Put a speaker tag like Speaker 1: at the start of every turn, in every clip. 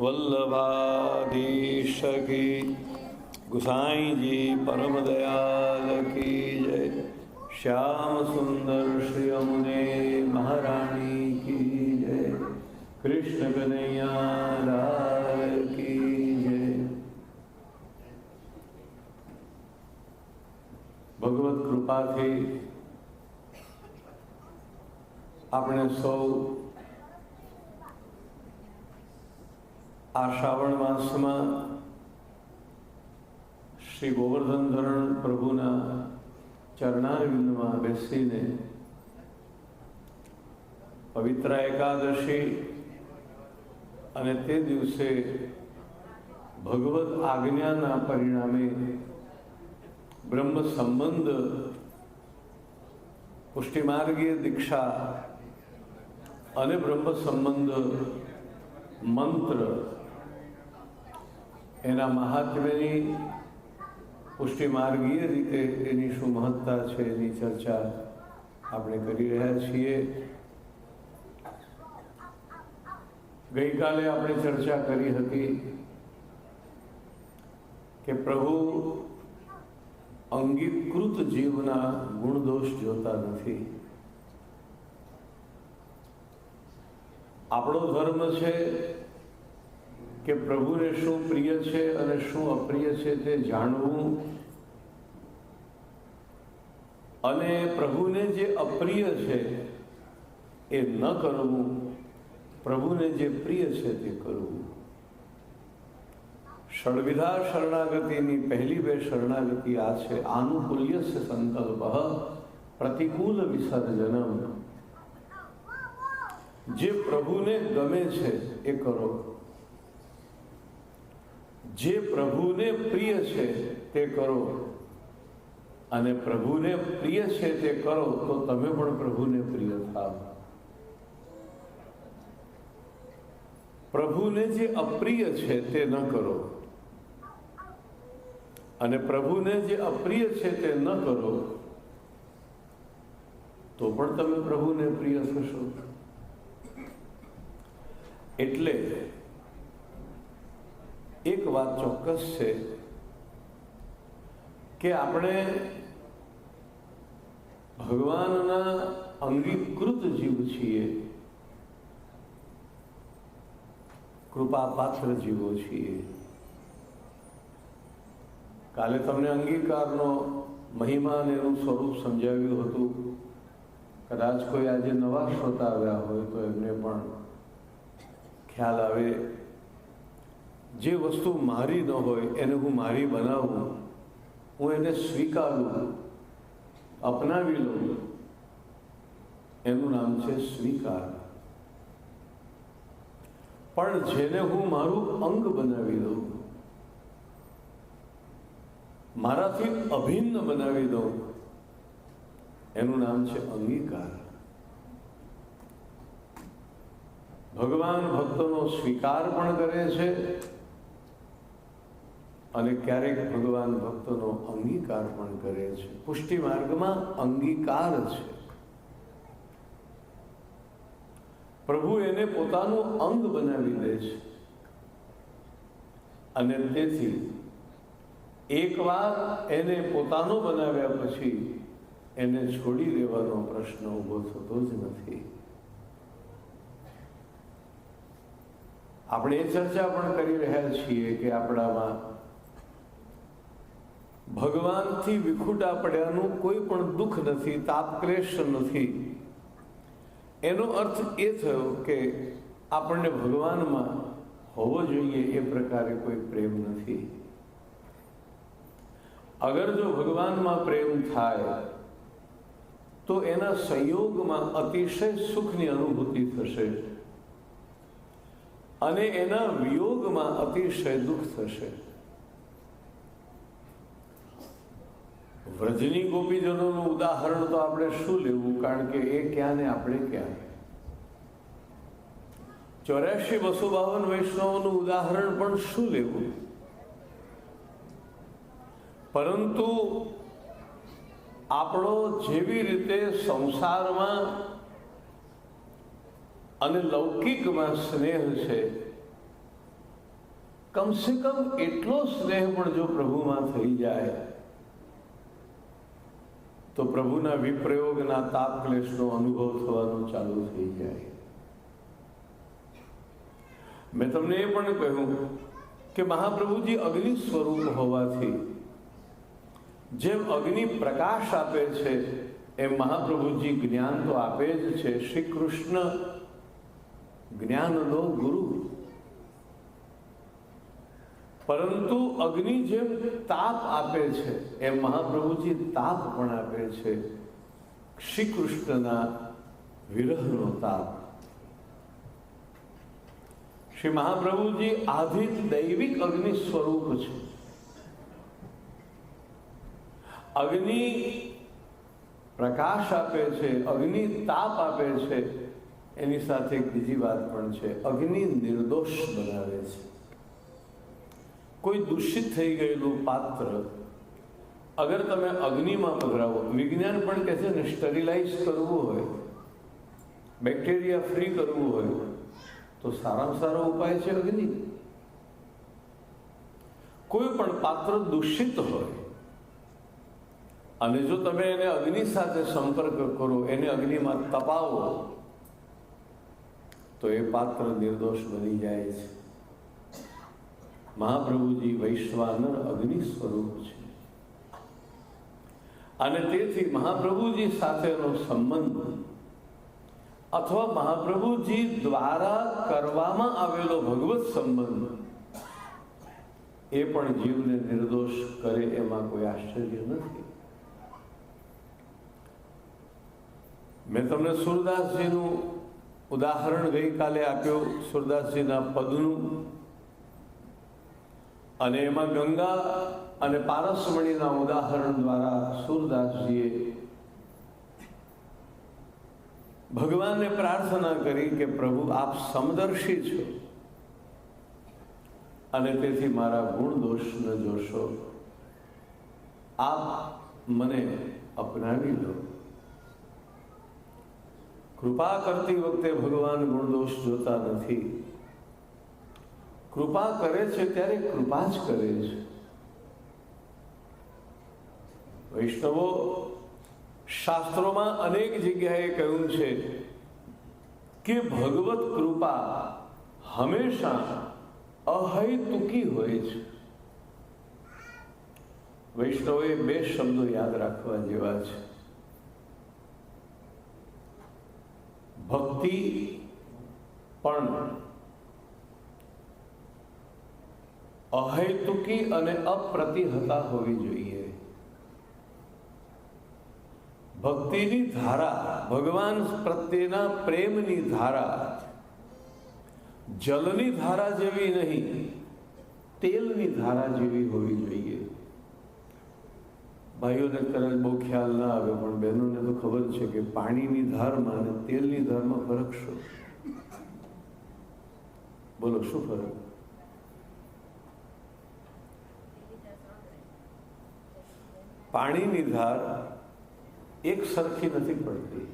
Speaker 1: वल्लभाधीश की, गुसाई जी परम दयाल की जय। श्याम सुंदर श्री यमुने महारानी की जय। कृष्ण कन्हैया लाल की जय। भगवत कृपा थी આપણે સૌ આ શ્રાવણ માસમાં શ્રી ગોવર્ધન ધરણ પ્રભુના ચરણારવિંદમાં બેસીને પવિત્ર એકાદશી અને તે દિવસે ભગવત આજ્ઞાના પરિણામે બ્રહ્મ સંબંધ પુષ્ટિમાર્ગીય દીક્ષા અને બ્રહ્મ સંબંધ મંત્ર એના મહાત્મ્યની પુષ્ટિમાર્ગીય રીતે એની શું મહત્તા છે એની ચર્ચા આપણે કરી રહ્યા છીએ. ગઈકાલે આપણે ચર્ચા કરી હતી કે પ્રભુ અંગીકૃત જીવના ગુણદોષ જોતા નથી. આપણો ધર્મ છે કે પ્રભુને શું પ્રિય છે અને શું અપ્રિય છે તે જાણવું, અને પ્રભુને જે અપ્રિય છે એ ન કરવું, પ્રભુને જે પ્રિય છે તે કરવું. ષડવિધા શરણાગતિની પહેલી બે શરણાગતિ આ છે. આનુકૂલ્યસ્ય સંકલ્પ પ્રતિકૂલ વિસર્જનમ. જે પ્રભુને ગમે છે એ કરો, જે પ્રભુને પ્રિય છે તે કરો, અને પ્રભુને પ્રિય છે તે કરો તો તમે પણ પ્રભુને પ્રિય થાવ. પ્રભુને જે અપ્રિય છે તે ન કરો, અને પ્રભુને જે અપ્રિય છે તે ન કરો તો પણ તમે પ્રભુને પ્રિય થશો. એટલે એક વાત ચોક્કસ છે કે આપણે ભગવાનના અંગીકૃત જીવ છીએ, કૃપાપાત્ર જીવો છીએ. કાલે તમને અંગીકારનો મહિમા અને એનું સ્વરૂપ સમજાવ્યું હતું. કદાચ કોઈ આજે નવા શ્રોતા આવ્યા હોય તો એમને પણ ખ્યાલ આવે. જે વસ્તુ મારી ન હોય એને હું મારી બનાવું, હું એને સ્વીકારું, અપનાવી લઉં, એનું નામ છે સ્વીકાર. પણ જેને હું મારું અંગ બનાવી દઉં, મારાથી અભિન્ન બનાવી દઉં, એનું નામ છે અંગીકાર. ભગવાન ભક્તોનો સ્વીકાર પણ કરે છે અને ક્યારેક ભગવાન ભક્તોનો અંગીકાર પણ કરે છે. પુષ્ટિ માર્ગમાં અંગીકાર છે. પ્રભુ એને પોતાનું અંગ બનાવી દે છે, અને તેથી એકવાર એને પોતાનો બનાવ્યા પછી એને છોડી દેવાનો પ્રશ્ન ઊભો થતો જ નથી. આપણે એ ચર્ચા પણ કરી રહ્યા છીએ કે આપણામાં ભગવાનથી વિખૂટા પડ્યાનું કોઈ પણ દુઃખ નથી, તાપ ક્લેશ નથી. એનો અર્થ એ થયો કે આપણને ભગવાનમાં હોવો જોઈએ એ પ્રકારે કોઈ પ્રેમ નથી. અગર જો ભગવાનમાં પ્રેમ થાય તો એના સંયોગમાં અતિશય સુખની અનુભૂતિ થશે, અને એના વિયોગમાં અતિશય દુઃખ થશે. વ્રજની ગોપીજનોનું ઉદાહરણ તો આપણે શું લેવું, કારણ કે એ ક્યાં ને આપણે ક્યાં. 84,252 વૈષ્ણવોનું ઉદાહરણ પણ શું લેવું. પરંતુ આપણો જેવી રીતે સંસારમાં અને લૌકિકમાં સ્નેહ છે કમસે કમ એટલો સ્નેહ પણ જો પ્રભુમાં થઈ જાય તો પ્રભુના વિપ્રયોગના તાપ ક્લેશનો અનુભવ થવાનો ચાલુ થઈ જાય. મેં તમને એ પણ કહ્યું કે મહાપ્રભુજી અગ્નિ સ્વરૂપ હોવાથી જેમ અગ્નિ પ્રકાશ આપે છે એમ મહાપ્રભુજી જ્ઞાન તો આપે જ છે. શ્રી કૃષ્ણ જ્ઞાનનો ગુરુ, પરંતુ અગ્નિ જેમ તાપ આપે છે એમ મહાપ્રભુજી તાપ પણ આપે છે. શ્રી કૃષ્ણના વિરહનો તાપ. શ્રી મહાપ્રભુજી આધિત દૈવિક અગ્નિ સ્વરૂપ છે. અગ્નિ પ્રકાશ આપે છે, અગ્નિ તાપ આપે છે. એની સાથે એક બીજી વાત પણ છે, અગ્નિ નિર્દોષ બનાવે છે. કોઈ દૂષિત થઈ ગયેલું પાત્ર અગર તમે અગ્નિમાં પધરાવો, વિજ્ઞાન પણ કહે છે ને, સ્ટરીલાઇઝ કરવું હોય, બેક્ટેરિયા ફ્રી કરવું હોય તો સારામાં સારો ઉપાય છે અગ્નિ. કોઈ પણ પાત્ર દૂષિત હોય અને જો તમે એને અગ્નિ સાથે સંપર્ક કરો, એને અગ્નિમાં તપાવો તો એ પાત્ર નિર્દોષ બની જાય છે. મહાપ્રભુજી વૈશ્વાનર અગ્નિ સ્વરૂપ છે અને તેથી મહાપ્રભુજી સાથેનો સંબંધ અથવા મહાપ્રભુજી દ્વારા કરવામાં આવેલો ભગવત સંબંધ એ પણ જીવને નિર્દોષ કરે એમાં કોઈ આશ્ચર્ય નથી. મેં તમને સુરદાસજીનું ઉદાહરણ ગઈકાલે આપ્યું, સુરદાસજીના પદનું, અને એમાં ગંગા અને પારસમણીના ઉદાહરણ દ્વારા સુરદાસજીએ ભગવાનને પ્રાર્થના કરી કે પ્રભુ આપ સમદર્શી છો અને તેથી મારા ગુણ દોષ ન જોશો, આપ મને અપનાવી લો. કૃપા કરતી વખતે ભગવાન ગુણ દોષ જોતા નથી. કૃપા કરે છે ત્યારે કૃપા જ કરે છે. વૈષ્ણવો શાસ્ત્રોમાં અનેક જગ્યાએ કહ્યું છે કે ભગવત કૃપા હંમેશા અહૈતુકી હોય છે. વૈષ્ણવોએ બે શબ્દો યાદ રાખવા જેવા છે, ભક્તિ પણ અહૈતુકી અને અપ્રતિહતા હોવી જોઈએ. ભક્તિની ધારા, ભગવાન પ્રત્યેના પ્રેમની ધારા જલની ધારા જેવી નહીં, તેલની ધારા જેવી હોવી જોઈએ. ભાઈઓને કદાચ બહુ ખ્યાલ ના આવે પણ બહેનોને તો ખબર છે કે પાણીની ધારમાં અને તેલની ધારમાં ફરક શું? બોલો, શું ફરક? પાણીની ધાર એક સરખી નથી પડતી.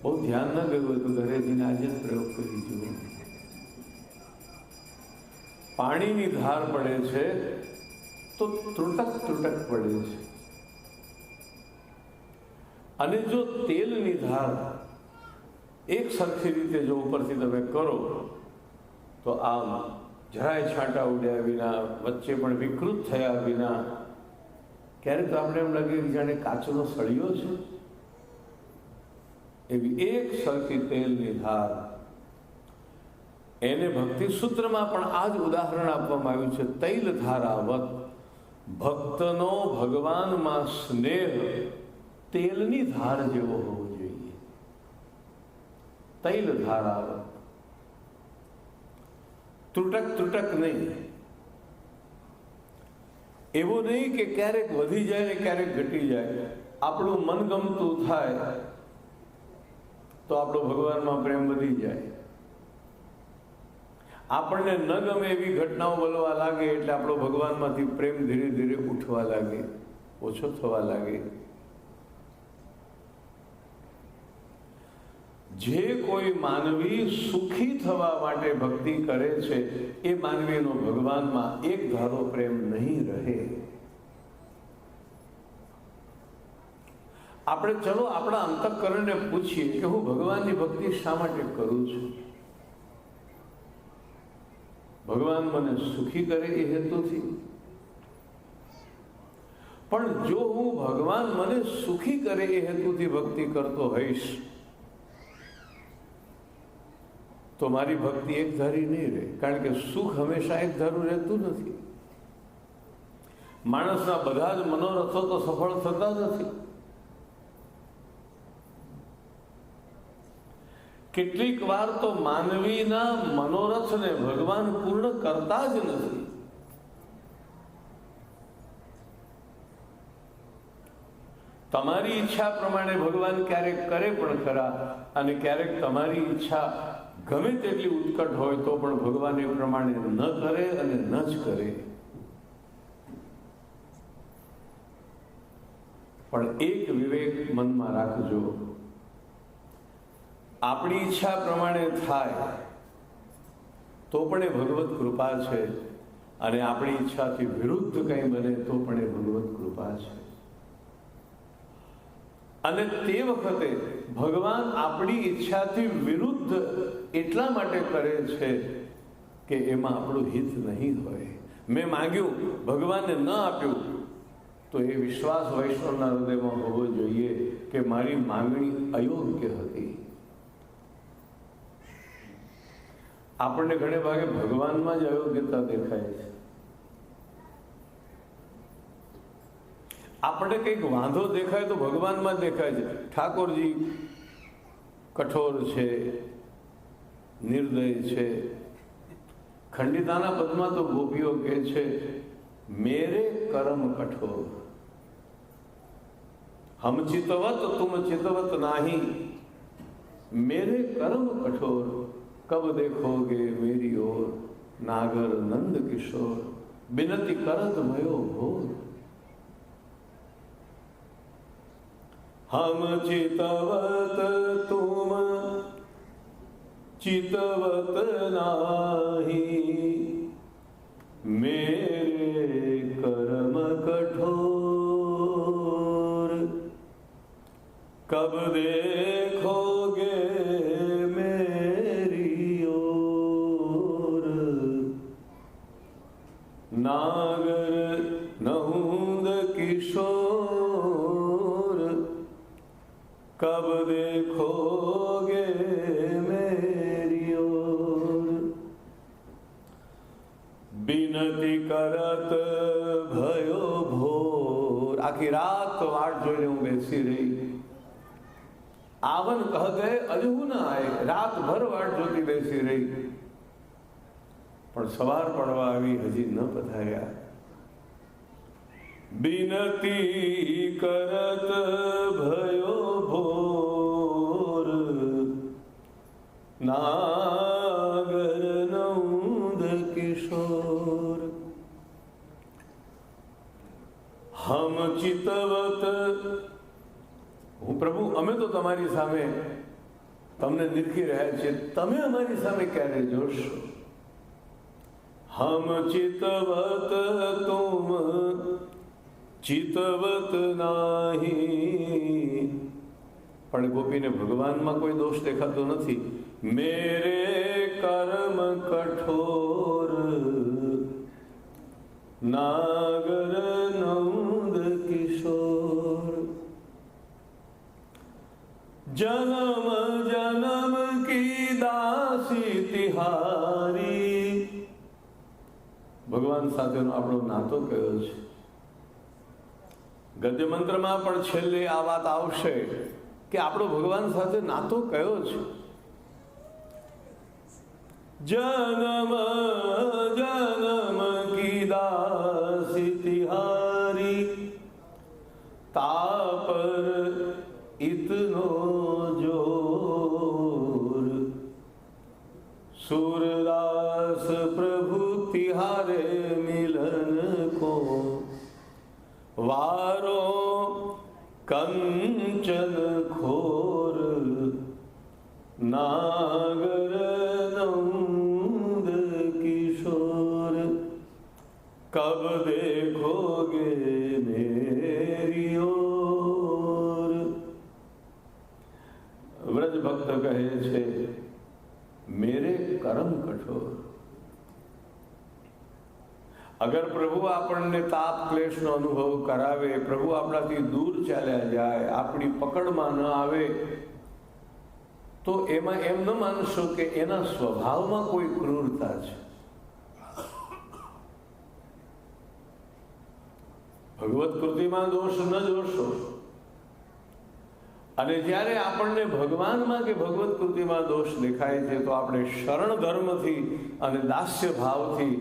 Speaker 1: બહુ ધ્યાન ના ગયું હોય તો ઘરે જઈને આજે જ પ્રયોગ કરી જુઓ. પાણીની ધાર પડે છે તો ત્રુટક ત્રુટક પડે છે, અને જો તેલની ધાર એક સરખી રીતે જો ઉપરથી તમે કરો તો આમ જરાય છાંટા ઉડ્યા વિના, વચ્ચે પણ વિકૃત થયા વિના, ક્યારેક તો આપણે એમ લાગે કે જાણે કાચનો સળિયો છે, એવી એક સરખી તેલની ધાર. એને ભક્તિ સૂત્રમાં પણ આ જ ઉદાહરણ આપવામાં આવ્યું છે, તૈલ ધારાવત. ભક્તનો ભગવાનમાં સ્નેહ તેલની ધાર જેવો હોવો જોઈએ. તૈલ ધારાવત, ત્રુટક ત્રુટક નહીં. એવું નહીં કે ક્યારેક વધી જાય ને ક્યારેક ઘટી જાય. આપણું મનગમતું થાય તો આપણો ભગવાનમાં પ્રેમ વધી જાય. આપણને ન ગમે એવી ઘટનાઓ બોલવા લાગે એટલે આપણો ભગવાનમાંથી પ્રેમ ધીરે ધીરે ઉઠવા લાગે, ઓછો થવા લાગે. જે કોઈ માનવી સુખી થવા માટે ભક્તિ કરે છે એ માનવીનો ભગવાનમાં એક ધારો પ્રેમ નહીં રહે. આપણે ચલો આપણા અંતઃકરણને પૂછીએ કે હું ભગવાનની ભક્તિ શા માટે કરું છું? ભગવાન મને સુખી કરે એ હેતુથી. પણ જો હું ભગવાન મને સુખી કરે એ હેતુથી ભક્તિ કરતો હોઈશ તો મારી ભક્તિ એક ધારી નહીં રહે. કારણ કે સુખ હંમેશા એક ધારું રહેતું નથી. માણસના બધા જ મનોરથો તો સફળ થતા નથી. કેટલીક વાર તો માનવીના મનોરથને ભગવાન પૂર્ણ કરતા જ નથી. તમારી ઈચ્છા પ્રમાણે ભગવાન ક્યારેક કરે પણ ખરા, અને ક્યારેક તમારી ઈચ્છા ગમે તેટલી ઉત્કટ હોય તો પણ ભગવાન એ પ્રમાણે ન કરે અને ન જ કરે. પણ એક વિવેક મનમાં રાખજો, આપણી ઈચ્છા પ્રમાણે થાય તો પણ એ ભગવત કૃપા છે, અને આપણી ઈચ્છાથી વિરુદ્ધ કંઈ બને તો પણ એ ભગવત કૃપા છે. અને તે વખતે ભગવાન આપણી ઈચ્છાથી વિરુદ્ધ એટલા માટે કરે છે કે એમાં આપણું હિત નહીં હોય. મેં માંગ્યું, ભગવાનને ન આપ્યું, તો એ વિશ્વાસ વૈષ્ણવના હૃદયમાં હોવો જોઈએ કે મારી માંગણી અયોગ્ય હતી. આપણને ઘણે ભાગે ભગવાનમાં જ અયોગ્યતા દેખાય છે. આપણે કંઈક વાંધો દેખાય તો ભગવાનમાં જ દેખાય છે. ઠાકોરજી કઠોર છે, નિર્દય છે. ખંડિતાના પદમાં તો ગોપીઓ કહે છે, મેરે કર્મ કઠોર, હમ ચિતવત તુમ ચિતવત નાહી, मेरे कर्म कठोर, कब देखोगे मेरी ओर, नागर नंद किशोर, बिनती करत भयो भोर. हम चितवत तुम चितवत नाही, मेरे कर्म कठोर, कब देखोगे मेरी ओर, नागर नहुंद किशोर, कब देखोगे मेरी ओर. बिनती करत भयो भोर, आखी रात वाट जोઈને હું બેસી રહી. આવન કહ ગયે અજહુ ન આયે, રાત ભર વાટ જોતી બેસી રહી, પણ સવાર પડવા આવી, હજી ન પધાર્યા. बिनती करत भयो भोर, नागर नौंद किशोर, हम चितवत. હું પ્રભુ, અમે તો તમારી સામે તમને નિરખી રહ્યા છીએ, તમે અમારી સામે ક્યારે જોશો? हम चितवत तुम चितवत नाही. પણ ગોપીને ભગવાનમાં કોઈ દોષ દેખાતો નથી. મેરે કર્મ કઠોર, નાગર નંદ કિશોર, जन्म जन्म की दासी तिहारी. ભગવાન સાથેનો આપણો નાતો કયો છે? ગદ્ય મંત્રમાં પણ છેલ્લે આ વાત આવશે કે આપણો ભગવાન સાથે નાતો કયો છે. જન્મ જન્મ કી દાસી તિહારી, તાપર इतनो जोर, सूरदास प्रभु तिहारे मिलन को, वारो कंचन खोर, नागर नंद किशोर कब देखोगे मेरी ओर। व्रज भक्त कहे छे मेरे कर्म कठोर। अगर प्रभु આપણને તાપ ક્લેશનો અનુભવ કરાવે, પ્રભુ આપણાથી દૂર ચાલ્યા જાય, આપણી પકડમાં ન આવે, તો એમાં એમ ન માનશો કે એના સ્વભાવમાં કોઈ ક્રૂરતા છે. ભગવત કૃતિમાં દોષ ન જોશો. અને જ્યારે આપણને ભગવાનમાં કે ભગવત કૃતિમાં દોષ દેખાય છે તો આપણે શરણ ધર્મથી અને દાસ્ય ભાવથી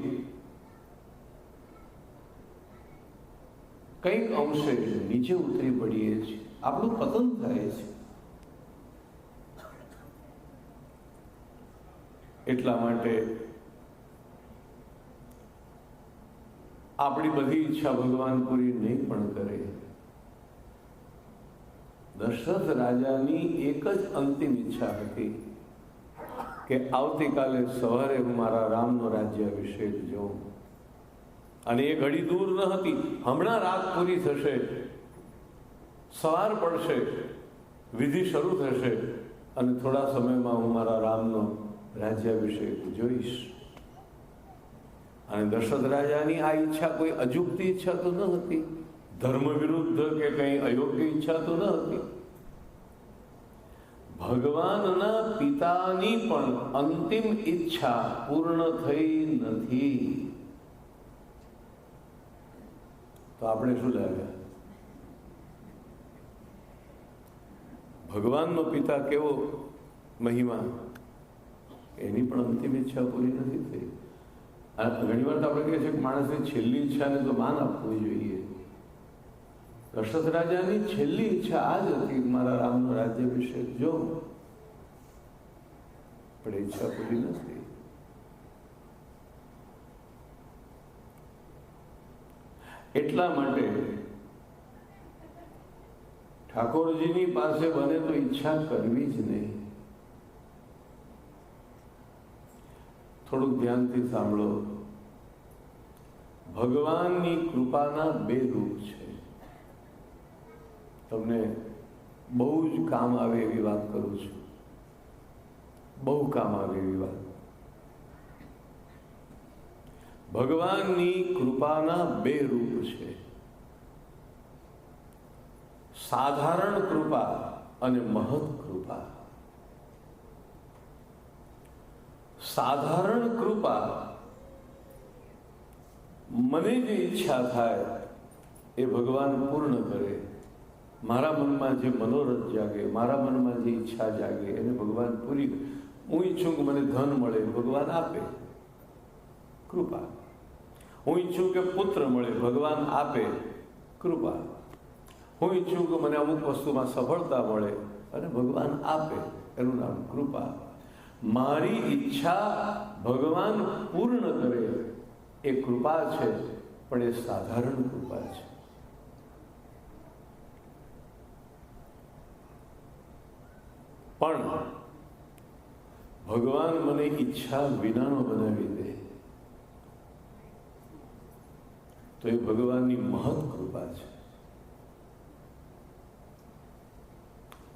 Speaker 1: કંઈક અંશે નીચે ઉતરી પડીએ છીએ, આપણું પતન થાય છે. એટલા માટે આપણી બધી ઈચ્છા ભગવાન પૂરી નહીં પણ કરે. દશરથ રાજાની એક જ અંતિમ ઈચ્છા હતી કે આવતીકાલે સવારે હું મારા રામનો રાજ્યાભિષેક જોઉં. અને એ ઘડી દૂર ન હતી. હમણાં રાત પૂરી થશે, સવાર પડશે, વિધિ શરૂ થશે અને થોડા સમયમાં હું મારા રામનો રાજ્યાભિષેક જોઈશ. અને દશરથ રાજાની આ ઈચ્છા કોઈ અજુગતી ઈચ્છા તો ન હતી, ધર્મ વિરુદ્ધ કે કંઈ અયોગ્ય ઈચ્છા તો ન હતી. ભગવાનના પિતાની પણ અંતિમ ઈચ્છા પૂર્ણ થઈ નથી. તો આપણે શું લાગ્યા? ભગવાનનો પિતા કેવો મહિમા, એની પણ અંતિમ ઈચ્છા પૂરી નથી થઈ. ઘણી વાર તો આપણે કહીએ છીએ કે માણસની છેલ્લી ઈચ્છાને તો માન આપવું જોઈએ. દશરથ રાજાની છેલ્લી ઈચ્છા આ જ હતી કે મારા રામનો રાજ્યાભિષેક જો, પણ ઈચ્છા પૂરી નથી. એટલા માટે ઠાકોરજીની પાસે બને તો ઈચ્છા કરવી જ નહીં. થોડુંક ધ્યાનથી સાંભળો. ભગવાનની કૃપાના બે રૂપ છે. તમને બહુ જ કામ આવે એવી વાત કરું છું, બહુ કામ આવે એવી વાત. ભગવાનની કૃપાના બે રૂપ છે, સાધારણ કૃપા અને મહત કૃપા. સાધારણ કૃપા મને જે ઈચ્છા થાય એ ભગવાન પૂર્ણ કરે. મારા મનમાં જે મનોરથ જાગે, મારા મનમાં જે ઈચ્છા જાગે એને ભગવાન પૂરી કરે. હું ઈચ્છું કે મને ધન મળે, ભગવાન આપે, કૃપા. હું ઈચ્છું કે પુત્ર મળે, ભગવાન આપે, કૃપા. હું ઈચ્છું કે મને અમુક વસ્તુમાં સફળતા મળે અને ભગવાન આપે, એનું નામ કૃપા. મારી ઈચ્છા ભગવાન પૂર્ણ કરે એ કૃપા છે, પણ એ સાધારણ કૃપા છે. પણ ભગવાન મને ઈચ્છા વિનાનો બનાવી દે તો એ ભગવાનની મહત કૃપા છે.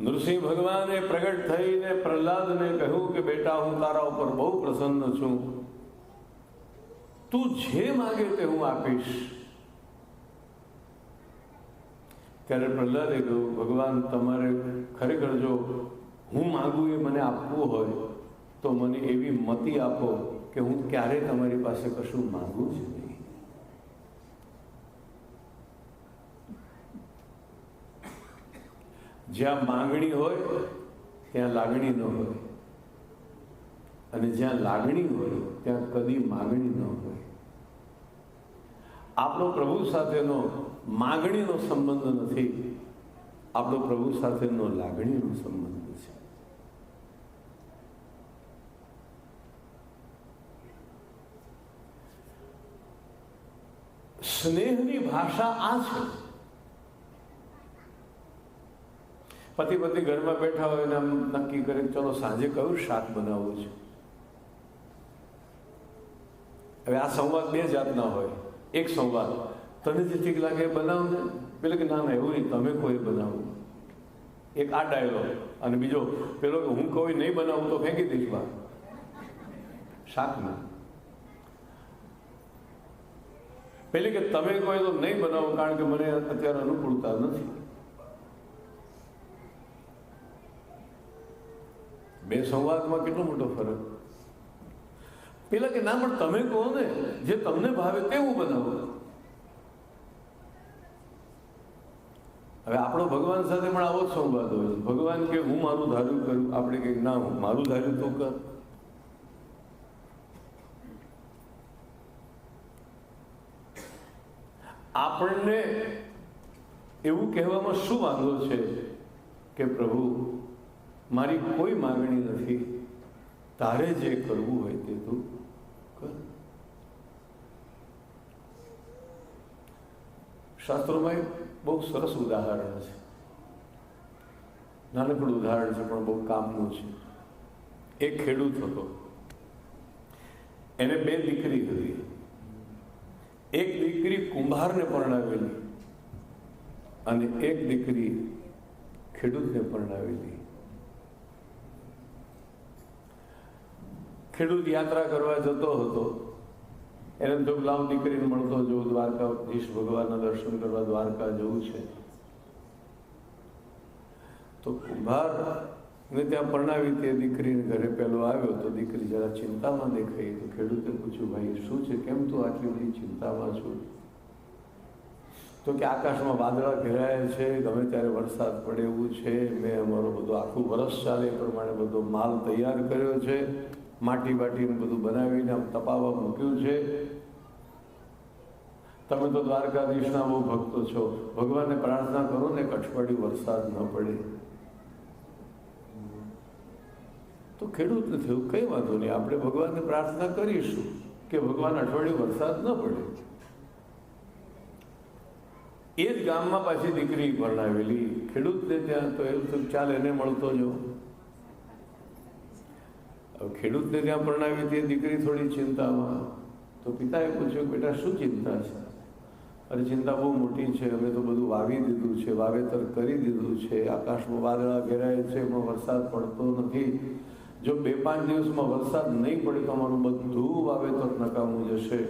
Speaker 1: નૃસિંહ ભગવાને પ્રગટ થઈને પ્રહલાદને કહ્યું કે બેટા, હું તારા ઉપર બહુ પ્રસન્ન છું, તું જે માગે તે હું આપીશ. ત્યારે પ્રહલાદે કહ્યું, ભગવાન તમારે ખરેખર જો હું માગું એ મને આપવું હોય તો મને એવી મતિ આપો કે હું ક્યારે તમારી પાસે કશું માગું જ નહીં. જ્યાં માંગણી હોય ત્યાં લાગણી ન હોય, અને જ્યાં લાગણી હોય ત્યાં કદી માગણી ન હોય. આપણો પ્રભુ સાથેનો માગણીનો સંબંધ નથી, આપણો પ્રભુ સાથેનો લાગણીનો સંબંધ છે. સ્નેહની ભાષા આ છે. પતિ પત્ની ઘરમાં બેઠા હોય ને આમ નક્કી કરે ચલો સાંજે કયું શાક બનાવવું છે. હવે આ સંવાદ બે જાતના હોય. એક સંવાદ તને જે ઠીક લાગે એ બનાવ ને, પેલો કે ના એવું નહીં, તમે કોઈ બનાવો. એક આ ડાયલોગ. અને બીજો પેલો કે હું કોઈ નહીં બનાવું તો ફેંકી દઈશ બહાર શાકમાં. પેલી કે તમે કોઈ તો નહીં બનાવો કારણ કે મને અત્યારે અનુકૂળતા નથી. બે સંવાદમાં કેટલો મોટો ફરક. પેલા કે ના પણ તમે કહો ને જે તમને ભાવે તેવું બનાવો. હવે આપણો ભગવાન સાથે પણ આવો જ સંવાદ હોય છે. ભગવાન કે હું મારું ધાર્યું કરું, આપણે કે ના હું મારું ધાર્યું તું કર. આપણને એવું કહેવામાં શું વાંધો છે કે પ્રભુ મારી કોઈ માંગણી નથી, તારે જે કરવું હોય તે તું કર. શાસ્ત્રોમાં બહુ સરસ ઉદાહરણ છે. નાનકડું ઉદાહરણ છે પણ બહુ કામનું છે. એક ખેડૂત હતો, એને બે દીકરી હતી. એક દીકરી કુંભારને પરણાવેલી અને એક દીકરી ખેડૂતને પરણાવેલી. ખેડૂત યાત્રા કરવા જતો હતો. એને જો લાવ દીકરીને મળતો જવું, દ્વારકાધીશ ભગવાનના દર્શન કરવા દ્વારકા જવું છે. તો કુંભારને ત્યાં પરણાવી તે દીકરીને ઘરે પેલો આવ્યો તો દીકરી જરા ચિંતામાં દેખાઈ. તો ખેડૂતે પૂછ્યું ભાઈ શું છે, કેમ તું આટલી બધી ચિંતામાં છું? તો કે આકાશમાં વાદળા ઘેરાયા છે, ગમે ત્યારે વરસાદ પડે એવું છે. મેં અમારો બધો આખું વરસ ચાલે એ પ્રમાણે બધો માલ તૈયાર કર્યો છે, માટી બાટીને બધું બનાવીને આમ તપાવવા મૂક્યું છે. તમે તો દ્વારકાધીશના બહુ ભક્તો છો, ભગવાનને પ્રાર્થના કરો ને એક અઠવાડિયું વરસાદ ન પડે. તો ખેડૂતને થયું કઈ વાંધો નહીં, આપણે ભગવાનને પ્રાર્થના કરીશું કે ભગવાન અઠવાડિયું વરસાદ ન પડે. એ જ ગામમાં પાછી દીકરી પરણાવેલી. ખેડૂતને ત્યાં તો એવું થયું ચાલ એને મળતો જો. હવે ખેડૂતને ત્યાં પરણાવી તે દીકરી થોડી ચિંતામાં. તો પિતાએ પૂછ્યું બેટા શું ચિંતા છે? અરે ચિંતા બહુ મોટી છે, અમે તો બધું વાવી દીધું છે, વાવેતર કરી દીધું છે, આકાશમાં વાદળા ઘેરાય છે પણ વરસાદ પડતો નથી. જો 2-5 દિવસમાં વરસાદ નહીં પડે તો અમારું બધું વાવેતર નકામું જશે.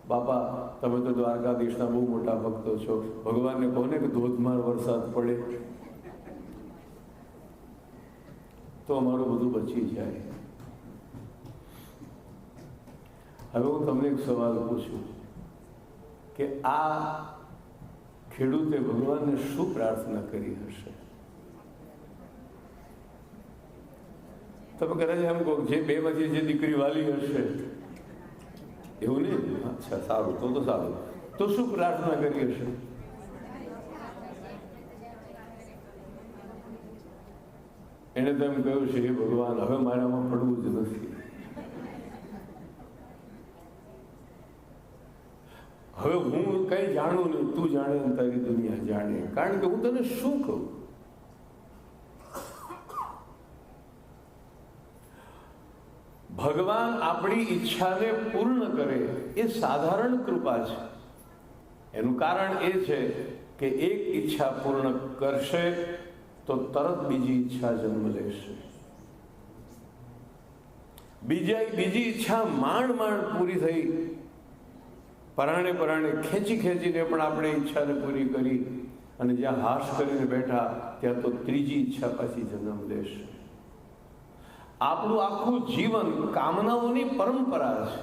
Speaker 1: બાપા તમે તો દ્વારકાધીશના બહુ મોટા ભક્તો છો, ભગવાનને કહો ને કે ધોધમાર વરસાદ પડે તો અમારું બધું બચી જાય. હવે હું તમને એક સવાલ પૂછું કે આ ખેડૂતે ભગવાનને શું પ્રાર્થના કરી હશે? તમે કદાચ એમ કહો જે બેમાંથી જે દીકરી વાલી હશે એવું નહીં. અચ્છા સારું, તો સારું. તો શું પ્રાર્થના કરી હશે? એને તો એમ કહ્યું છે હે ભગવાન હવે મારામાં પડવું જ નથી, હવે હું કઈ જાણું નહીં, તું જાણે તારી દુનિયા જાણે. કારણ કે હું તને શું કહું? ભગવાન આપણી ઈચ્છાને પૂર્ણ કરે એ સાધારણ કૃપા છે. એનું કારણ એ છે કે એક ઈચ્છા પૂર્ણ કરશે તો તરત બીજી ઈચ્છા જન્મ લેશે. બીજી ઈચ્છા માંડ પૂરી થઈ, પરાણે ખેંચીને પણ આપણે ઈચ્છાને પૂરી કરી અને જ્યાં હાશ કરીને બેઠા ત્યાં તો ત્રીજી ઈચ્છા પાછી જન્મ લેશે. આપણું આખું જીવન કામનાઓની પરંપરા છે,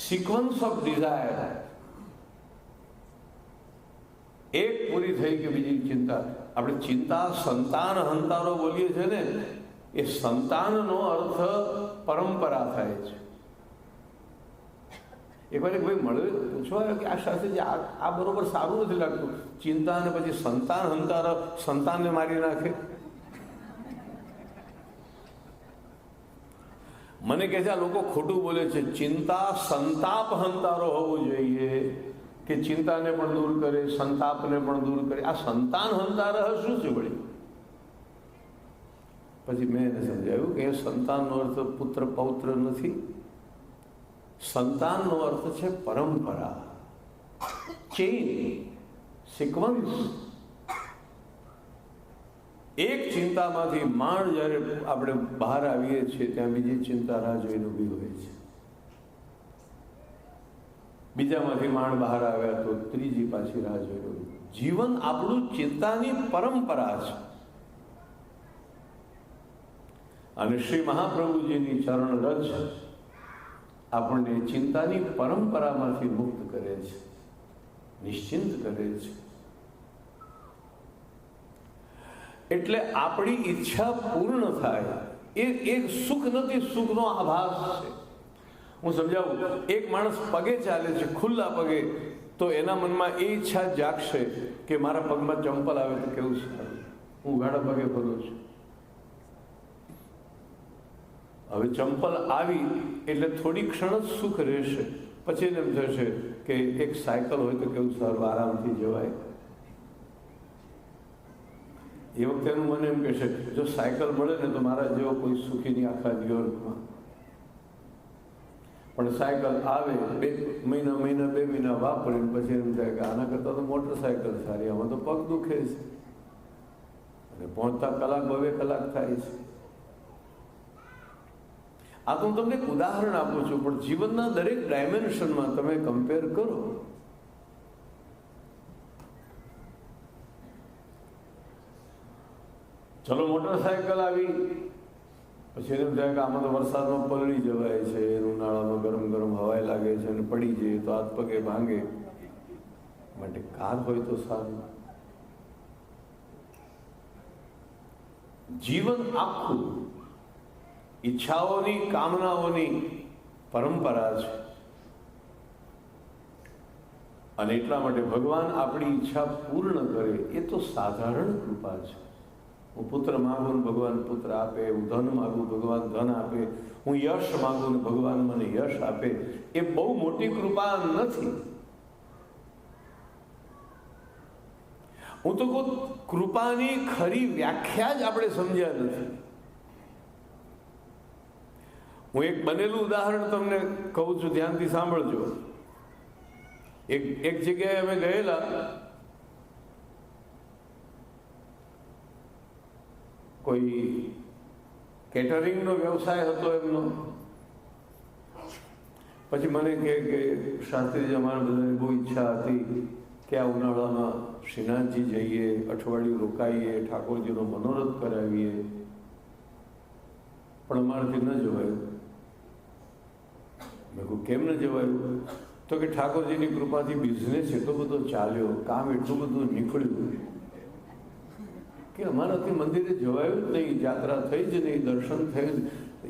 Speaker 1: સિક્વન્સ ઓફ ડિઝાયર. એક પૂરી થઈ કે બીજી ચિંતા. આપણે ચિંતા સંતાન હંતારો બોલીએ છીએ ને, એ સંતાનનો અર્થ પરંપરા થાય છે. એક વાર ભાઈ મળે પૂછવા કે આ શાસ્ત્રી આ બરોબર સારું નથી લાગતું, ચિંતા અને પછી સંતાન હંતારો સંતાનને મારી નાખે. મને કહે છે આ લોકો ખોટું બોલે છે, ચિંતા સંતાપ હંતારો હોવું જોઈએ, કે ચિંતાને પણ દૂર કરે, સંતાપને પણ દૂર કરે. આ સંતાન હંતા રહ શું છે વળી? પછી મેં એને સમજાવ્યું કે સંતાનનો અર્થ પુત્ર પૌત્ર નથી. સંતાનનો અર્થ છે પરંપરા, ચેઇન, સિક્વન્સ. એક ચિંતામાંથી માંડ જ્યારે આપણે બહાર આવીએ છીએ ત્યાં બીજી ચિંતા રાહ જોઈને ઊભી હોય છે. બીજામાંથી માંડ બહાર આવ્યા તો ત્રીજી પાછી રાહ જોઈને. જીવન આપણું ચિંતાની પરંપરા છે. અને શ્રી મહાપ્રભુજીની ચરણ રજ આપણને ચિંતાની પરંપરામાંથી મુક્ત કરે છે, નિશ્ચિંત કરે છે. એટલે આપણી ઈચ્છા પૂર્ણ થાય એ એક સુખ નથી, સુખનો આભાસ છે. હું સમજાવું, એક માણસ પગે ચાલે છે, ખુલ્લા પગે, તો એના મનમાં એ ઈચ્છા જાગશે કે મારા પગમાં ચંપલ આવે તો કેવું સારું, હું ઉઘાડા પગે ફરું છું. હવે ચંપલ આવી એટલે થોડી ક્ષણ જ સુખ રહેશે, પછી એમ થશે કે એક સાયકલ હોય તો કેવું સારું, આરામથી જવાય. એ વખતે એનું મને એમ કહેશે, જો સાયકલ મળે ને તો મારા જેવો કોઈ સુખી નહીં આખા ન્યુયોર્કમાં. પણ સાયકલ આવે, 2 મહિના વાપરીને પછી એમ થાય કે આના કરતાં તો મોટરસાયકલ સારી, આમાં તો પગ દુખે છે અને પહોંચતા કલાક 2 કલાક થાય છે. આ તો હું તમને એક ઉદાહરણ આપું છું, પણ જીવનના દરેક ડાયમેન્શનમાં તમે કમ્પેર કરો. ચલો મોટરસાયકલ આવી, પછી એમ થાય કે આમાં તો વરસાદમાં પલળી જવાય છે, ઉનાળામાં ગરમ ગરમ હવાય લાગે છે અને પડી જઈએ તો હાથ પગે ભાંગે, માટે કાર હોય તો સારું. જીવન આખું ઈચ્છાઓની, કામનાઓની પરંપરા છે. અને એટલા માટે ભગવાન આપણી ઈચ્છા પૂર્ણ કરે એ તો સાધારણ કૃપા છે. હું પુત્ર માગું ને ભગવાન પુત્ર આપે, હું ધન માગું ભગવાન ધન આપે, હું યશ માગું ને ભગવાન મને યશ આપે, એ બહુ મોટી કૃપા નથી. હું તો કહું, કૃપાની ખરી વ્યાખ્યા જ આપણે સમજ્યા નથી. હું એક બનેલું ઉદાહરણ તમને કહું છું, ધ્યાનથી સાંભળજો. એક જગ્યાએ અમે ગયેલા, કોઈ કેટરિંગનો વ્યવસાય હતો એમનો. પછી મને કહે કે શાસ્ત્રીજી, અમારા બધાની બહુ ઈચ્છા હતી કે આ ઉનાળામાં શ્રીનાથજી જઈએ, અઠવાડિયું રોકાઈએ, ઠાકોરજીનો મનોરથ કરાવીએ, પણ અમારાથી ન જવાયું. મેં કહું કેમ ન જવાયું? તો કે ઠાકોરજીની કૃપાથી બિઝનેસ એટલો બધો ચાલ્યો, કામ એટલું બધું નીકળ્યું કે અમારાથી મંદિરે જવાયું જ નહીં, યાત્રા થઈ જ નહીં, દર્શન થયું.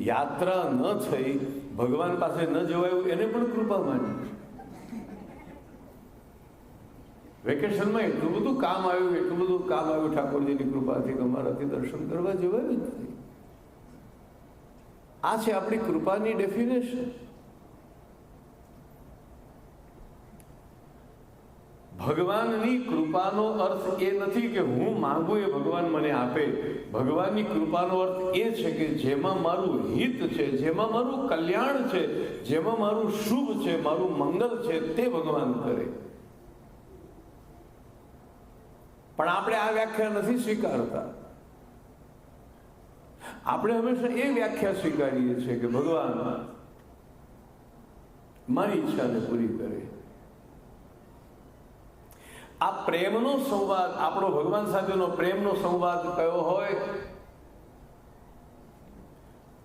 Speaker 1: યાત્રા ન થઈ, ભગવાન પાસે ન જવાયું, એને પણ કૃપા માની. વેકેશનમાં એટલું બધું કામ આવ્યું ઠાકોરજીની કૃપાથી કે અમારાથી દર્શન કરવા જવાયું જ નહીં. આ છે આપણી કૃપાની ડેફિનેશન. ભગવાનની કૃપાનો અર્થ એ નથી કે હું માંગુ એ ભગવાન મને આપે. ભગવાનની કૃપાનો અર્થ એ છે કે જેમાં મારું હિત છે, જેમાં મારું કલ્યાણ છે, જેમાં મારું શુભ છે, મારું મંગલ છે, તે ભગવાન કરે. પણ આપણે આ વ્યાખ્યા નથી સ્વીકારતા. આપણે હંમેશા એ વ્યાખ્યા સ્વીકારીએ છીએ કે ભગવાન મારી ઈચ્છાને પૂરી કરે. આ પ્રેમનો સંવાદ, આપણો ભગવાન સાથેનો પ્રેમનો સંવાદ કયો હોય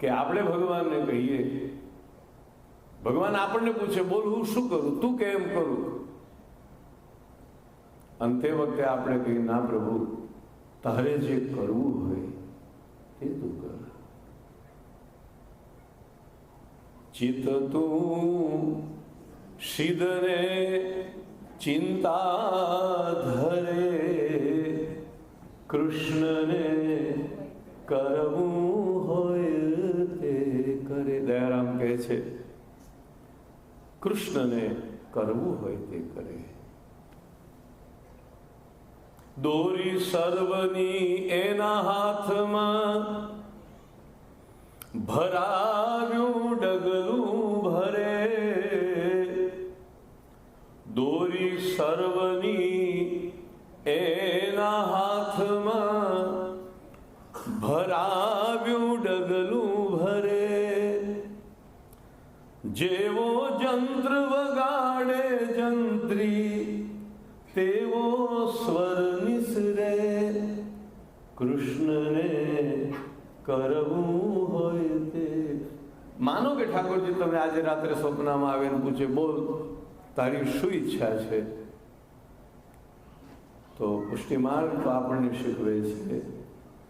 Speaker 1: કે આપણે ભગવાનને કહીએ, ભગવાન આપણને પૂછે, બોલ હું શું કરું, તું કેમ કરું? અંતે વખતે આપણે કહીએ, ના પ્રભુ, તારે જે કરવું હોય તે તું કર. ચિત્ત તું શિદને ચિંતા ધરે, કૃષ્ણને કરવું હોય તે કરે. દયારામ કહે છે, કૃષ્ણને કરવું હોય તે કરે. દોરી સર્વની એના હાથમાં, ભરાવ્યું ડગલું ભરે. દોરી સર્વની એના હાથમાં, ભરાવ્યું ડગલું ભરે. જેવો જંત્ર વગાડે જંત્રી, તેવો સ્વર નિસરે. કૃષ્ણને કરવું હોય તે. માનો કે ઠાકોરજી તમને આજે રાત્રે સ્વપ્નમાં આવે ને પૂછે, બોલ તારી શું ઈચ્છા છે? તો પુષ્ટિ માર્ગ તો આપણને શીખવે છે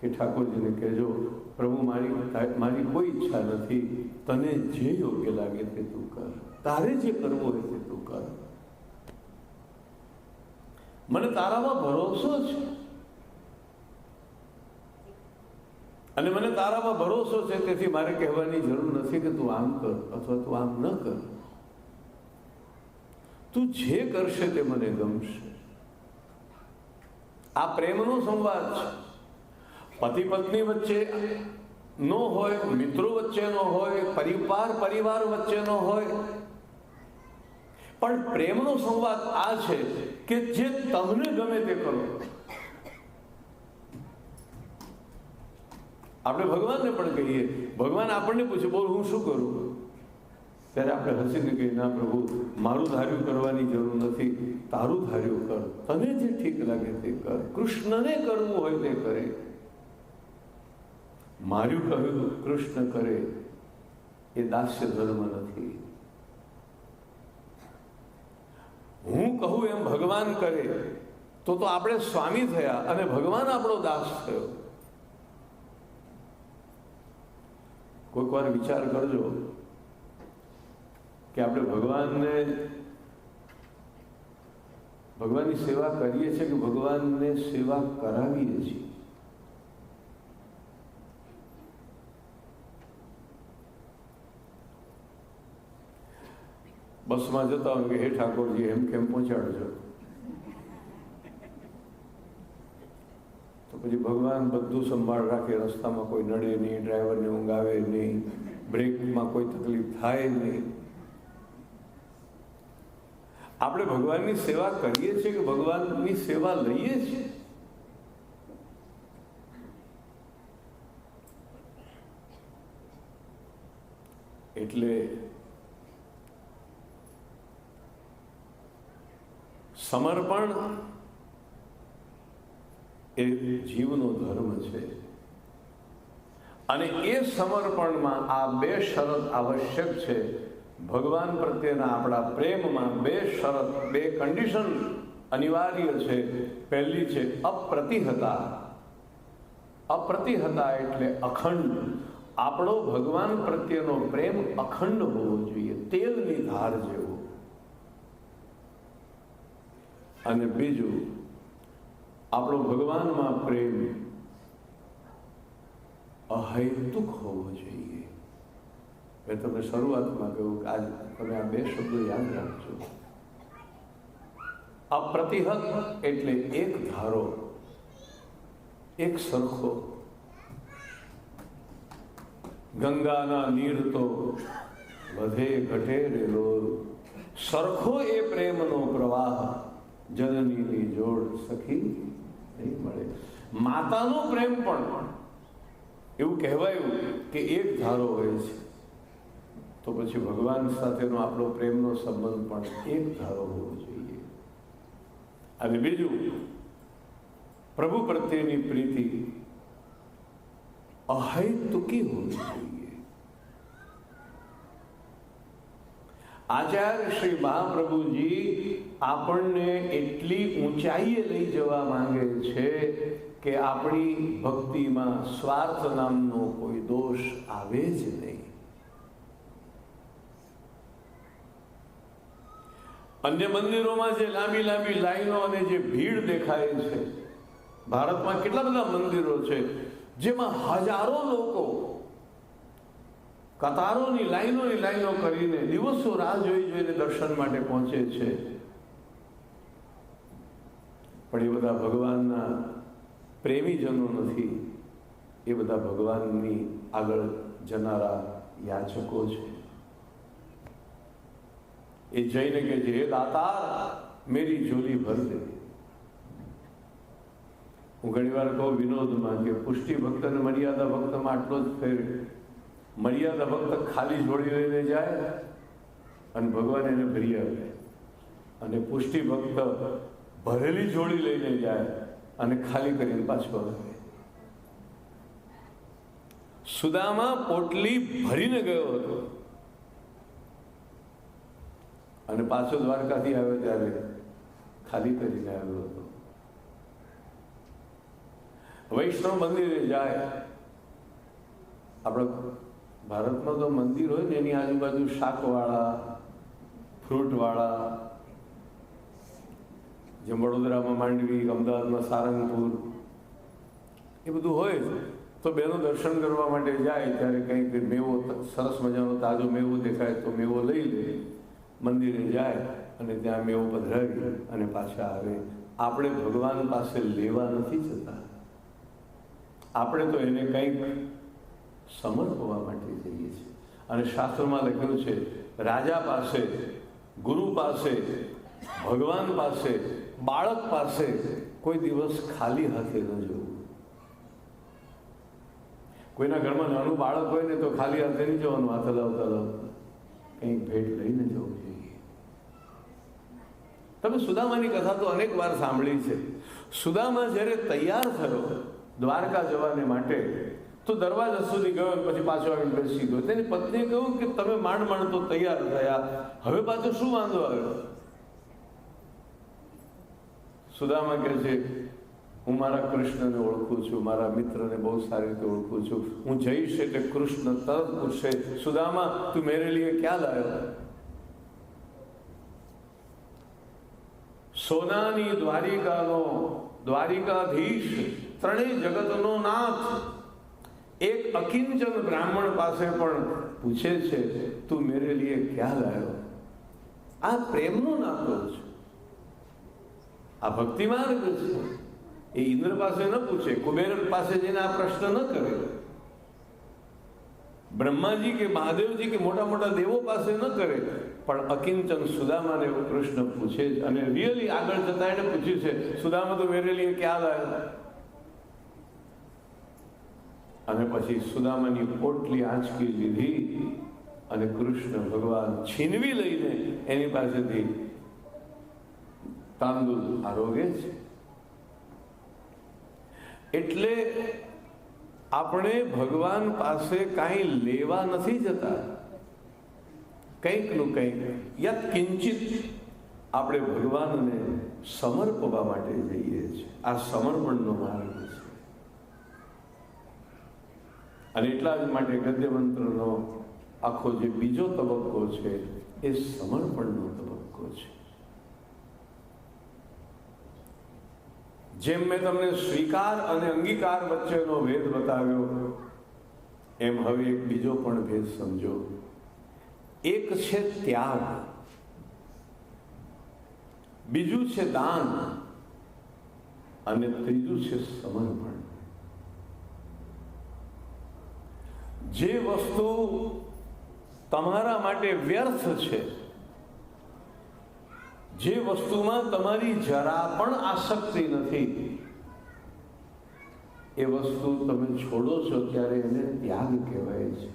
Speaker 1: કે ઠાકોરજીને કહેજો, પ્રભુ મારી કોઈ ઈચ્છા નથી, તને જે યોગ્ય લાગે તે તું કર, તારે જે કરવું હોય તે તું કર. મને તારામાં ભરોસો છે અને મને તારામાં ભરોસો છે, તેથી મારે કહેવાની જરૂર નથી કે તું આમ કર અથવા તું આમ ન કર. તું જે કરશે તે મને ગમશે. આ પ્રેમનો સંવાદ છે. પતિ પત્ની વચ્ચે નો હોય, મિત્રો વચ્ચેનો હોય, પરિવાર વચ્ચેનો હોય, પણ પ્રેમનો સંવાદ આ છે કે જે તમને ગમે તે કરો. આપણે ભગવાનને પણ કહીએ, ભગવાન આપણને પૂછે, બોલ હું શું કરું? ત્યારે આપણે હસીને કહીએ, ના પ્રભુ, મારું ધાર્યું કરવાની જરૂર નથી, તારું ધાર્યું કર, તને જે ઠીક લાગે તે કર. કૃષ્ણને કરવું હોય તે કરે. મારું કહ્યું કૃષ્ણ કરે એ દાસ્ય ધર્મ નથી. હું કહું એમ ભગવાન કરે તો આપણે સ્વામી થયા અને ભગવાન આપણો દાસ થયો. કોઈક વાર વિચાર કરજો કે આપણે ભગવાનની સેવા કરીએ છીએ કે ભગવાનને સેવા કરાવીએ છીએ. બસમાં જતા હોય કે હે ઠાકોરજી એમ કેમ પહોંચાડજો, તો પછી ભગવાન બધું સંભાળ રાખે, રસ્તામાં કોઈ નડે નહીં, ડ્રાઈવરને ઊંઘ આવે નહીં, બ્રેકમાં કોઈ તકલીફ થાય નહીં. આપણે ભગવાનની સેવા કરીએ છીએ કે ભગવાનની સેવા લઈએ છીએ? એટલે સમર્પણ એ જીવનો ધર્મ છે અને એ સમર્પણમાં આ બે શરત આવશ્યક છે. ભગવાન પ્રત્યેના આપણા પ્રેમમાં બે શરત, બે કન્ડિશન અનિવાર્ય છે. પહેલી છે અપ્રતિહતા. અપ્રતિહતા એટલે અખંડ. આપણો ભગવાન પ્રત્યેનો પ્રેમ અખંડ હોવો જોઈએ, તેલની ધાર જેવો. અને બીજું, આપણો ભગવાનમાં પ્રેમ અહૈતુક હોવો જોઈએ. મેં તમને શરૂઆતમાં કહ્યું કે આજ તમે આ બે શબ્દો યાદ રાખજો. અપ્રતિહત એટલે એક ધારો, એક સરખો. ગંગાના નીર તો વધે ઘટે રેલો, સરખો એ પ્રેમનો પ્રવાહ, જનનીની જોડ સખી નહીં મળે. માતાનો પ્રેમ પણ એવું કહેવાયું કે એક ધારો હોય છે, તો પછી ભગવાન સાથેનો આપણો પ્રેમનો સંબંધ પણ એક ધારો હોવો જોઈએ. અને બીજું, પ્રભુ પ્રત્યેની પ્રીતિ અહૈતુકી હોવી જોઈએ. આચાર્ય શ્રી મહાપ્રભુજી આપણને એટલી ઊંચાઈએ લઈ જવા માંગે છે કે આપણી ભક્તિમાં સ્વાર્થ નામનો કોઈ દોષ આવે જ નહીં. અન્ય મંદિરોમાં જે લાંબી લાંબી લાઈનો અને જે ભીડ દેખાય છે, ભારતમાં કેટલા બધા મંદિરો છે જેમાં હજારો લોકો કતારોની લાઈનો કરીને દિવસો રાહ જોઈને દર્શન માટે પહોંચે છે. પણ એ બધા ભગવાનના પ્રેમીજનો નથી, એ બધા ભગવાનની આગળ જનારા યાચકો છે. એ જઈને કે છે, હે દાતાર મેરી ઝોલી ભર દે. હું ઘણી વાર કહું વિનોદમાં કે પુષ્ટિ ભક્ત અને મર્યાદા ભક્તમાં આટલો જ ફેર. મર્યાદા ભક્ત ખાલી જોડી લઈને જાય અને ભગવાન એને ભરી આપે, અને પુષ્ટિ ભક્ત ભરેલી જોડી લઈને જાય અને ખાલી કરીને પાછો આવે. સુદામા પોટલી ભરીને ગયો હતો અને પાછો દ્વારકાથી આવ્યો ત્યારે ખાલી કરીને આવ્યો હતો. વૈષ્ણવ મંદિરે જાય. આપણા ભારતમાં તો મંદિર હોય ને એની આજુબાજુ શાકવાળા, ફ્રૂટવાળા, જેમ વડોદરામાં માંડવી, અમદાવાદમાં સારંગપુર, એ બધું હોય છે. તો બેનો દર્શન કરવા માટે જાય ત્યારે કંઈક મેવો, સરસ મજાનો તાજો મેવો દેખાય તો મેવો લઈ લે, મંદિરે જાય અને ત્યાં મેવો પધરાવી અને પાછા આવે. આપણે ભગવાન પાસે લેવા નથી જતા, આપણે તો એને કંઈક સમર્પવા માટે જઈએ છીએ. અને શાસ્ત્રમાં લખ્યું છે, રાજા પાસે, ગુરુ પાસે, ભગવાન પાસે, બાળક પાસે કોઈ દિવસ ખાલી હાથે ન જવું. કોઈના ઘરમાં નાનું બાળક હોય ને તો ખાલી હાથે નહીં જવાનું, હાથ હલાવતા હલાવતા કંઈક ભેટ લઈને જવું જોઈએ. તમે સુદામાની કથા તો અનેક વાર સાંભળી છે. સુદામા જ્યારે તૈયાર થયો દ્વારકા જવાને માટે તો દરવાજા સુધી ગયો, પછી પાછો આવીને બેસી ગયો. તેની પત્નીએ કહ્યું કે તમે માંડ માંડ તો તૈયાર થયા, હવે પાછો શું વાંધો આવ્યો? સુદામા કહે છે, હું મારા કૃષ્ણને ઓળખું છું, મારા મિત્રને બહુ સારી રીતે ઓળખું છું. હું જઈશ એટલે કૃષ્ણ તરત પૂછશે, સુદામા તું મેરે લીએ ક્યાં લાયો? સોનાની દ્વારિકાનો દ્વારિકાધીશ, ત્રણેય જગતનો નાથ, એક અકિંચન બ્રાહ્મણ પાસે પણ પૂછે છે, તું મેરે લીએ ક્યાં લાયો? આ પ્રેમનો નાતો છે, આ ભક્તિ માર્ગ છે. એ ઇન્દ્ર પાસે ન પૂછે, કુબેર પાસે જઈને આ પ્રશ્ન ન કરે, બ્રહ્માજી કે મહાદેવજી કે મોટા મોટા દેવો પાસે ન કરે, પણ અકિંચન સુદામાને કૃષ્ણ પૂછે છે. અને રિયલી આગળ જતા એને પૂછ્યું છે, સુદામા તો મેરે લીએ ક્યાં લાયો? અને પછી સુદામાની પોટલી આંચકી લીધી અને કૃષ્ણ ભગવાન છીનવી લઈને એની પાસેથી તાંદુલ આરોગે છે. એટલે આપણે ભગવાન પાસે કાંઈ લેવા નથી જતા, કંઈકનું કંઈક યત કિંચિત આપણે ભગવાનને સમર્પવા માટે જઈએ છીએ. આ સમર્પણનો માર્ગ છે. અને એટલા જ માટે ગદ્ય મંત્રનો આખો જે બીજો તબક્કો છે એ સમર્પણનો તબક્કો છે. જેમ મેં તમને સ્વીકાર અને અંગીકાર વચ્ચેનો ભેદ બતાવ્યો, એમ હવે એક બીજો પણ ભેદ સમજો. એક છે ત્યાગ, બીજું છે દાન, અને ત્રીજું છે સમર્પણ. જે વસ્તુ તમારા માટે વ્યર્થ છે, જે વસ્તુમાં તમારી જરા પણ આસક્તિ નથી, એ વસ્તુ તમે છોડો છો ત્યારે એને ત્યાગ કહેવાય છે.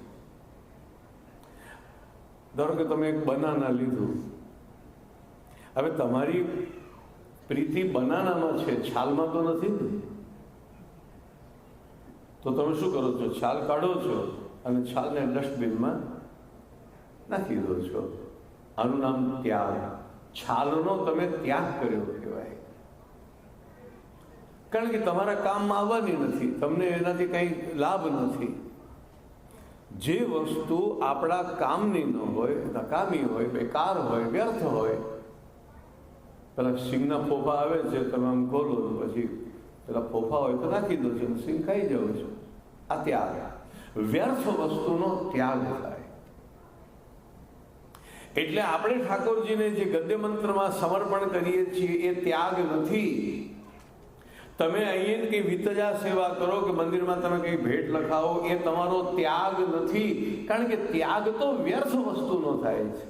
Speaker 1: ધારો કે તમે એક બનાના લીધું, હવે તમારી પ્રીતિ બનાનામાં છે, છાલમાં તો નથી ને. તો તમે શું કરો છો? છાલ કાઢો છો અને છાલને ડસ્ટબિનમાં નાખી દો છો. આનું નામ ત્યાગ. છાલનો તમે ત્યાગ કર્યો કહેવાય. કારણ કે તમારા કામમાં આવવાની નથી, તમને એનાથી કંઈ લાભ નથી. જે વસ્તુ આપણા કામની ન હોય, નકામી હોય, બેકાર હોય, વ્યર્થ હોય, પેલા સિંગના ફોફા આવે છે, તમે આમ ખોલો પછી પેલા ફોફા હોય તો નાખી દો છો, સિંગ ખાઈ જાઓ છો. આ ત્યાગ. વ્યર્થ વસ્તુનો ત્યાગ થાય. એટલે આપણે ઠાકોરજીને જે ગદ્ય મંત્રમાં સમર્પણ કરીએ છીએ એ ત્યાગ નથી, તમે અહીં કંઈ વિતજા સેવા કરો કે મંદિરમાં તમે કંઈ ભેટ લખાવો, એ તમારો ત્યાગ નથી. કારણ કે ત્યાગ તો વ્યર્થ વસ્તુનો થાય છે.